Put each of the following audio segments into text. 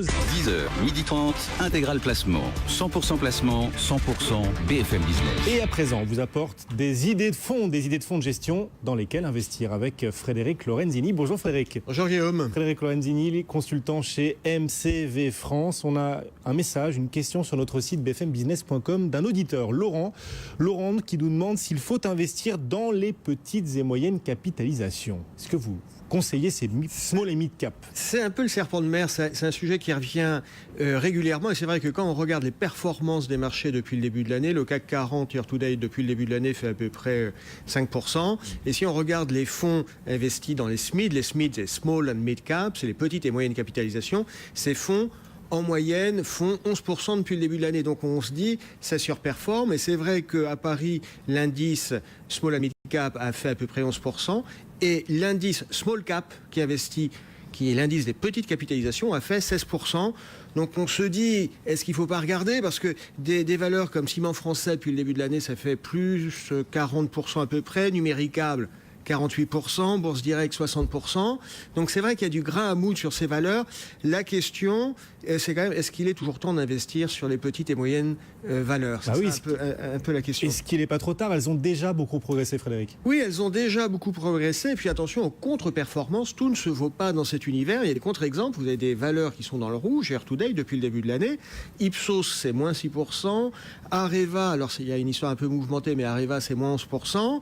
10h, 12h30, Intégral Placement. 100% placement, 100% BFM Business. Et à présent, on vous apporte des idées de fonds de gestion dans lesquelles investir avec Frédéric Lorenzini. Bonjour Frédéric. Bonjour Guillaume. Frédéric Lorenzini, consultant chez MCV France. On a un message, une question sur notre site bfmbusiness.com d'un auditeur, Laurent. Laurent qui nous demande s'il faut investir dans les petites et moyennes capitalisations. Est-ce que vous conseillez ces small et mid cap? C'est un peu le serpent de mer, c'est un sujet qui revient régulièrement et c'est vrai que quand on regarde les performances des marchés depuis le début de l'année, le CAC 40 year to date depuis le début de l'année fait à peu près 5%. Et si on regarde les fonds investis dans les SMID c'est small and mid cap, c'est les petites et moyennes capitalisations, ces fonds en moyenne font 11% depuis le début de l'année. Donc on se dit, ça surperforme. Et c'est vrai qu'à Paris, l'indice Small and Mid Cap a fait à peu près 11%. Et l'indice Small Cap, qui est l'indice des petites capitalisations, a fait 16%. Donc on se dit, est-ce qu'il ne faut pas regarder? Parce que des valeurs comme Ciment Français, depuis le début de l'année, ça fait plus 40% à peu près. Numéricable, 48%, Bourse Direct 60%. Donc c'est vrai qu'il y a du grain à moudre sur ces valeurs. La question, c'est quand même, est-ce qu'il est toujours temps d'investir sur les petites et moyennes valeurs? C'est un peu la question. Est-ce qu'il n'est pas trop tard? Elles ont déjà beaucoup progressé, Frédéric. Oui, elles ont déjà beaucoup progressé. Et puis attention aux contre-performances. Tout ne se vaut pas dans cet univers. Il y a des contre-exemples. Vous avez des valeurs qui sont dans le rouge, year to date, depuis le début de l'année. Ipsos, c'est moins 6%. Areva, alors il y a une histoire un peu mouvementée, mais Areva, c'est moins 11%.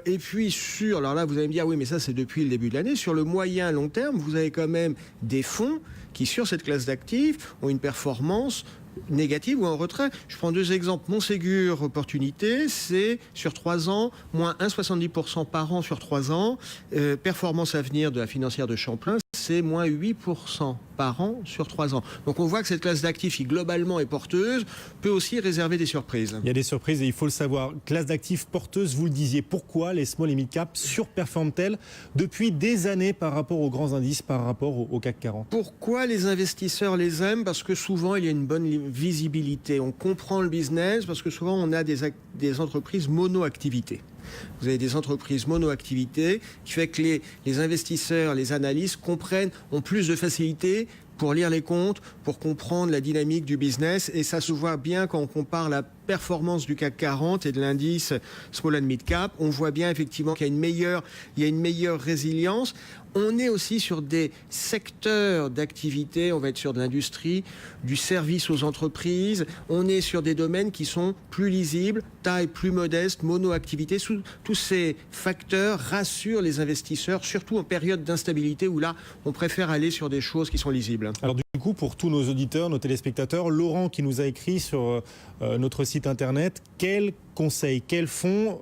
Et puis alors là, vous allez me dire, oui, mais ça, c'est depuis le début de l'année. Sur le moyen long terme, vous avez quand même des fonds qui, sur cette classe d'actifs, ont une performance négative ou en retrait. Je prends deux exemples. Monségur Opportunité, c'est sur 3 ans, moins 1,70% par an sur 3 ans. Performance Avenir de la financière de Champlain, c'est moins 8% par an sur 3 ans. Donc on voit que cette classe d'actifs, qui globalement est porteuse, peut aussi réserver des surprises. Il y a des surprises et il faut le savoir. Classe d'actifs porteuse, vous le disiez. Pourquoi les small et mid cap surperforment-elles depuis des années par rapport aux grands indices, par rapport au CAC 40? Pourquoi les investisseurs les aiment? Parce que souvent il y a une bonne visibilité. On comprend le business parce que souvent on a des entreprises mono-activité. Vous avez des entreprises mono-activité qui fait que les investisseurs, les analystes ont plus de facilité pour lire les comptes, pour comprendre la dynamique du business. Et ça se voit bien quand on compare la performance du CAC 40 et de l'indice Small and Mid Cap. On voit bien effectivement qu'il y a une meilleure résilience. On est aussi sur des secteurs d'activité, on va être sur de l'industrie, du service aux entreprises, on est sur des domaines qui sont plus lisibles, taille plus modeste, mono-activité. Tous ces facteurs rassurent les investisseurs, surtout en période d'instabilité où là, on préfère aller sur des choses qui sont lisibles. Alors du coup, pour tous nos auditeurs, nos téléspectateurs, Laurent qui nous a écrit sur notre site internet, quels conseils, quels fonds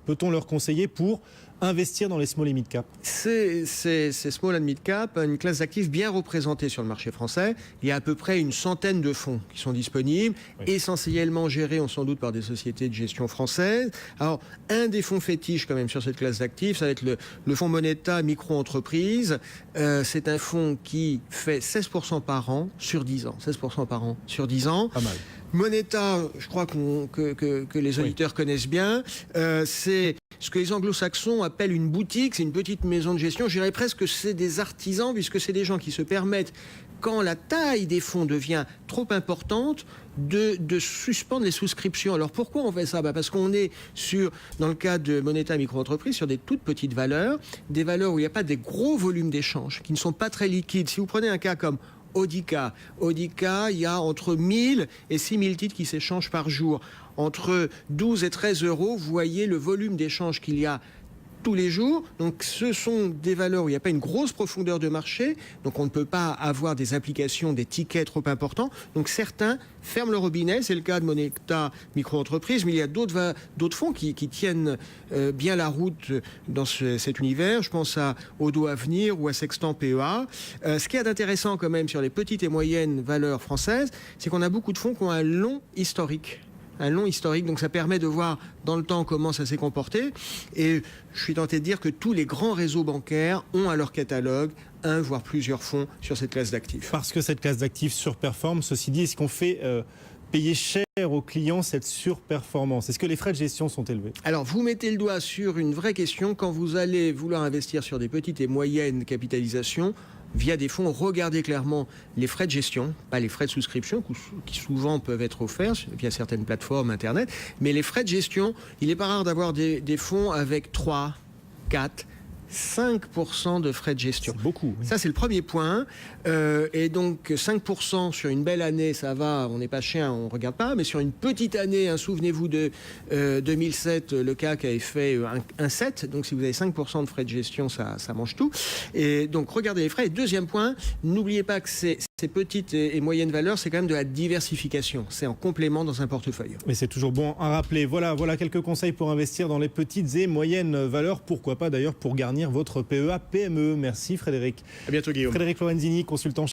peut-on leur conseiller pour investir dans les small et mid cap? C'est small and mid cap, une classe d'actifs bien représentée sur le marché français. Il y a à peu près une centaine de fonds qui sont disponibles, essentiellement gérés sans doute par des sociétés de gestion françaises. Alors, un des fonds fétiches quand même sur cette classe d'actifs, ça va être le fonds Moneta Micro-Entreprise. C'est un fonds qui fait 16% par an sur 10 ans. 16% par an sur 10 ans. Pas mal. Moneta, je crois que les auditeurs connaissent bien, c'est ce que les anglo-saxons appellent une boutique, c'est une petite maison de gestion. Je dirais presque que c'est des artisans, puisque c'est des gens qui se permettent, quand la taille des fonds devient trop importante, de suspendre les souscriptions. Alors pourquoi on fait ça? Parce qu'on est dans le cas de Moneta Micro-Entreprise, sur des toutes petites valeurs, des valeurs où il n'y a pas des gros volumes d'échanges, qui ne sont pas très liquides. Si vous prenez un cas comme Audica, il y a entre 1000 et 6000 titres qui s'échangent par jour. Entre 12 et 13 euros, vous voyez le volume d'échanges qu'il y a tous les jours. Donc ce sont des valeurs où il n'y a pas une grosse profondeur de marché, donc on ne peut pas avoir des applications, des tickets trop importants. Donc certains ferment le robinet, c'est le cas de Moneta Micro-Entreprise, mais il y a d'autres fonds qui tiennent bien la route dans cet univers. Je pense à Odo Avenir ou à Sextant PEA. Ce qu'il y a d'intéressant quand même sur les petites et moyennes valeurs françaises, c'est qu'on a beaucoup de fonds qui ont un long historique. Donc ça permet de voir dans le temps comment ça s'est comporté. Et je suis tenté de dire que tous les grands réseaux bancaires ont à leur catalogue un voire plusieurs fonds sur cette classe d'actifs. Parce que cette classe d'actifs surperforme, ceci dit, est-ce qu'on fait payer cher aux clients cette surperformance? Est-ce que les frais de gestion sont élevés? Alors, vous mettez le doigt sur une vraie question. Quand vous allez vouloir investir sur des petites et moyennes capitalisations, via des fonds, regardez clairement les frais de gestion, pas les frais de souscription qui souvent peuvent être offerts via certaines plateformes Internet, mais les frais de gestion, il n'est pas rare d'avoir des fonds avec 3, 4, 5% de frais de gestion. C'est beaucoup. Oui. Ça, c'est le premier point. Et donc, 5% sur une belle année, ça va, on n'est pas chien, on ne regarde pas. Mais sur une petite année, souvenez-vous de 2007, le CAC avait fait un 7. Donc, si vous avez 5% de frais de gestion, ça mange tout. Et donc, regardez les frais. Et deuxième point, n'oubliez pas que ces petites et moyennes valeurs, c'est quand même de la diversification. C'est en complément dans un portefeuille. Mais c'est toujours bon à rappeler. Voilà quelques conseils pour investir dans les petites et moyennes valeurs. Pourquoi pas d'ailleurs pour garnir votre PEA-PME. Merci Frédéric. À bientôt Guillaume. Frédéric Lorenzini, consultant